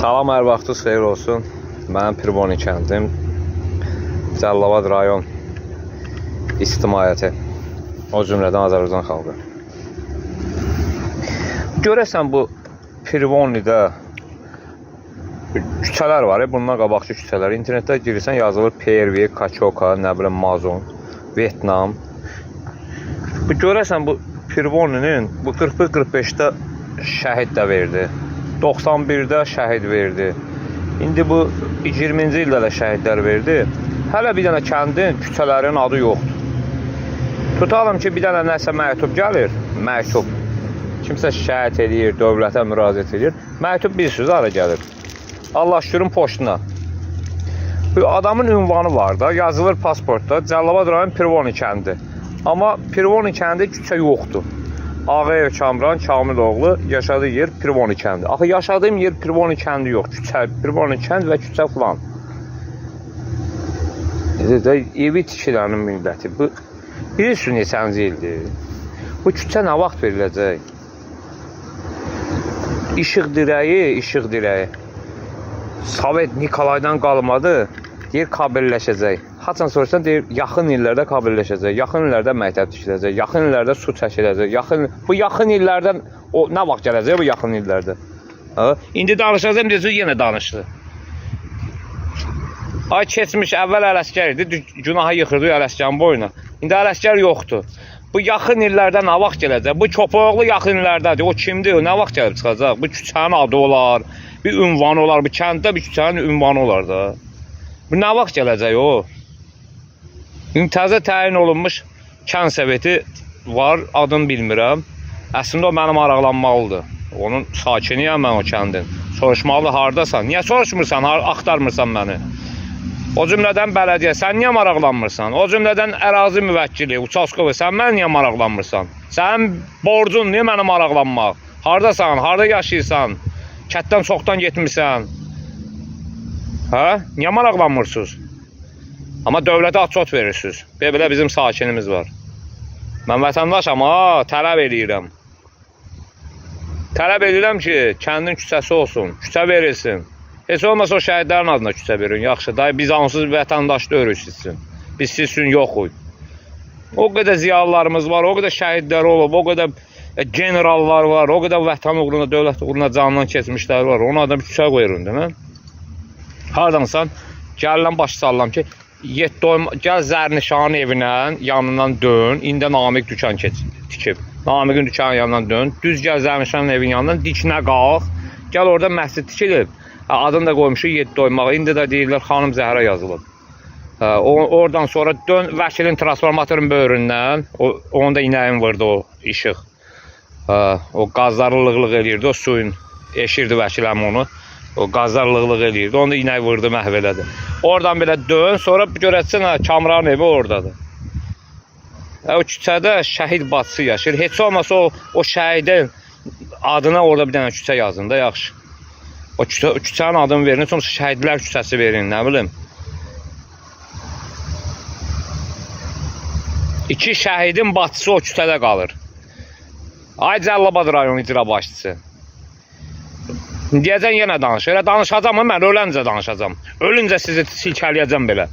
Salam, hər vaxtınız xeyir olsun. Mənim Pirvoni kəndim, Cəlilabad rayon ictimaiyyəti, o cümlədən Azərbaycan xalqı. Görəsən bu Pirvonidə küçələr var, bundan qabaqçı küçələr. İnternetdə girirsən, yazılır Pervi, Kaçoka, nə bilim Mazon, Vietnam. Bu görəsən bu Pirvoninin bu 41-45-də şəhid də verdi. 91-də şəhid verdi. İndi bu 20-ci ildə də şəhidlər verdi. Hələ bir dənə kəndin küçələrinin adı yoxdur. Tutalım ki, bir dənə nəsə məktub gəlir. Məktub. Kimsə şikayət edir, dövlətə müraciət edir. Məktub bir söz hara gəlir. Allah şükürün poçtuna. Bu adamın ünvanı var da, yazılır pasportda. Cəlilabad rayon Pirvoni kəndi. Amma Pirvoni kəndi küçə yoxdur. Ağayev Kamran Kamiloğlu yaşadığı yer Pirvoni kəndi. Axı yaşadığım yer Pirvoni kəndi yox. Küçə, Pirvoni kənd və küçə falan. Evi tikilənin milləti. Bu, bilirsiniz neçənci ildir? Bu küçə nə vaxt veriləcək? İşıq dirəyi. Sovet Nikolaydan qalmadı. Deyir, kabelləşəcək. Haçan soruşsan, deyir, yaxın illərdə kabelləşəcək, yaxın illərdə məktəb tikiləcək, yaxın illərdə su çəkiləcək, bu yaxın illərdən, nə vaxt gələcək bu yaxın illərdə? İndi danışacağım, deyəcək, yenə danışdı. Ay keçmiş, əvvəl Ələsgər idi, günahı yıxırdı Ələsgərin boyuna. İndi Ələsgər yoxdur. Bu yaxın illərdə nə vaxt gələcək? Bu Çopaoğlu yaxın illərdədir, o kimdir, nə vaxt gəlib çıxacaq? Bu küçənin adı olar, bir ünvanı olar, bu kənddə bir küçənin ünvanı olar da. Bu nə vaxt gələcək o? İndi təzə təyin olunmuş kənd soveti var, adını bilmirəm. Əslində o mənim maraqlanmalıdır. Onun sakiniyəm mən o kəndin. Soruşmalı, haradasan? Niyə soruşmursan, axtarmırsan məni? O cümlədən bələdiyyə, sən niyə maraqlanmırsan? O cümlədən ərazi müvəkkili, Uçaskovu, sən mənə niyə maraqlanmırsan? Sənin borcun niyə mənə maraqlanmaq? Haradasan, harada yaşayırsan? Kətdən çoxdan getmirsən? Hə? Niyə maraqlanmırsınız? Amma dövlətə atçot verirsiniz. Belə bizim sakinimiz var. Mən vətəndaşam, tələb edirəm. Tələb edirəm ki, kəndin küçəsi olsun, küçə verilsin. Heç olmasa o şəhidlərin adına küçə verin. Yaxşı, biz ansız vətəndaş döyürük sizsin. Biz sizsin yoxuq. O qədər ziyalılarımız var, o qədər şəhidlər olub, o qədər generallar var, o qədər vətən uğruna, dövlət uğruna canından keçmişlər var. Onun adına bir küçə qoyurun, değil mi? Hardansan, gələn başı sallam ki, gəl Zərnişanın evinə yanından dön, indi Namiq dükan tikib. Namiqin dükanın yanından dön, düz gəl Zərnişanın evin yanından, dikinə qalx, gəl orada məscid tikilib. Adını da qoymuşu 7 doymağı, indi də deyirlər xanım Zəhra yazılıb. Oradan sonra dön vəkilin transformatorun böyründən, onu da inəyin vurdu o işıq. O qazları lığlıq eləyirdi, o suyun eşirdi vəkiləm onu. O qazlar lığlıq eləyirdi, onu da inək vurdu, məhv elədi. Oradan belə dön, sonra görəcəksən Kamranın evi oradadır. O küçədə şəhid bacısı yaşayır. Heç olmasa o şəhidin adına orada bir dənə küçə yazın da, yaxşı. O küçənin adını verin, sonra şəhidlər küçəsi verin, nə bilim. 2 şəhidin bacısı o küçədə qalır. Ay Cəlilabad rayon icra başçısı. Deyəcəm yenə danış. Elə danışacam, mən öləncə danışacam. Ölüncə sizi silkələyəcəm belə.